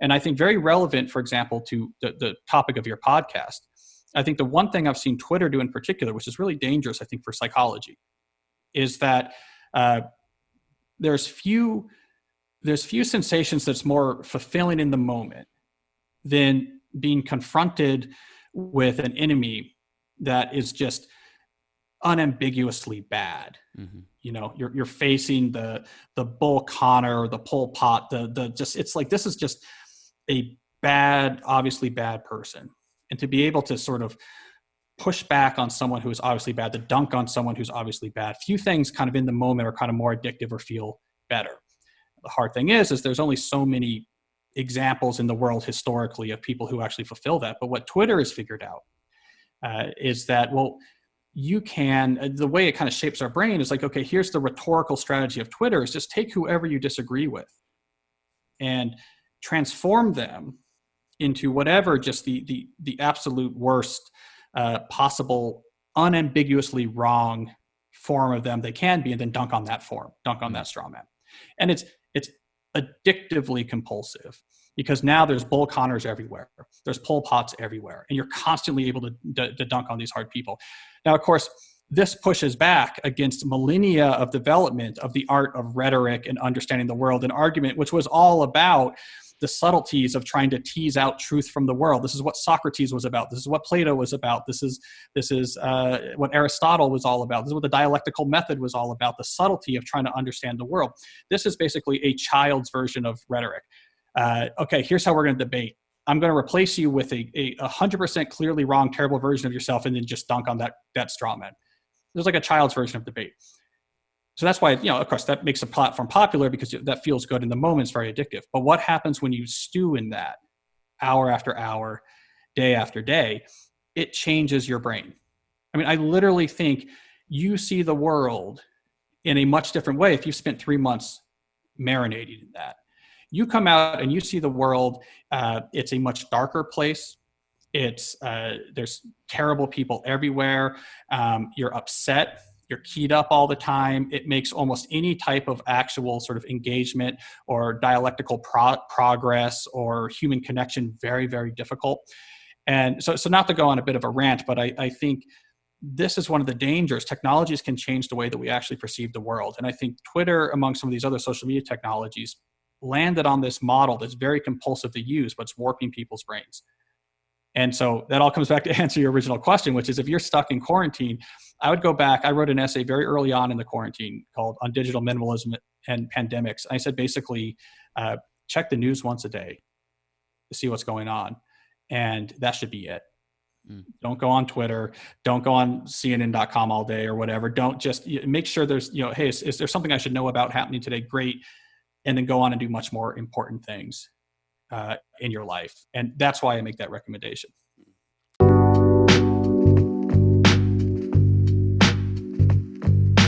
And I think very relevant, for example, to the topic of your podcast, I think the one thing I've seen Twitter do in particular, which is really dangerous, I think, for psychology, is that there's few sensations that's more fulfilling in the moment than being confronted with an enemy that is just unambiguously bad. Mm-hmm. You know, you're facing the Bull Connor or the Pol Pot, it's like, this is just a bad, obviously bad person. And to be able to sort of push back on someone who is obviously bad, to dunk on someone who's obviously bad, few things kind of in the moment are kind of more addictive or feel better. The hard thing is there's only so many examples in the world historically of people who actually fulfill that. But what Twitter has figured out is that, well, you can, the way it kind of shapes our brain is like, okay, here's the rhetorical strategy of Twitter, is just take whoever you disagree with and transform them into whatever just the absolute worst possible, unambiguously wrong form of them they can be, and then dunk on that straw man. And it's addictively compulsive, because now there's Bull Connors everywhere. There's Pol Pots everywhere. And you're constantly able to dunk on these hard people. Now, of course, this pushes back against millennia of development of the art of rhetoric and understanding the world, an argument which was all about the subtleties of trying to tease out truth from the world. This is what Socrates was about. This is what Plato was about. This is what Aristotle was all about. This is what the dialectical method was all about, the subtlety of trying to understand the world. This is basically a child's version of rhetoric. Okay, here's how we're going to debate. I'm going to replace you with a 100% clearly wrong, terrible version of yourself, and then just dunk on that straw man. There's like a child's version of debate. So that's why, of course, that makes a platform popular, because that feels good in the moment. It's very addictive. But what happens when you stew in that hour after hour, day after day? It changes your brain. I mean, I literally think you see the world in a much different way if you've spent 3 months marinating in that. You come out and you see the world, it's a much darker place. There's terrible people everywhere. You're upset. You're keyed up all the time. It makes almost any type of actual sort of engagement or dialectical progress or human connection very, very difficult. And so not to go on a bit of a rant, but I think this is one of the dangers. Technologies can change the way that we actually perceive the world. And I think Twitter, among some of these other social media technologies, landed on this model that's very compulsive to use, but it's warping people's brains. And so that all comes back to answer your original question, which is, if you're stuck in quarantine, I would go back. I wrote an essay very early on in the quarantine called On Digital Minimalism and Pandemics. I said, basically, check the news once a day to see what's going on. And that should be it. Don't go on Twitter. Don't go on CNN.com all day or whatever. Don't just make sure there's, hey, is there something I should know about happening today? Great. And then go on and do much more important things in your life. And that's why I make that recommendation.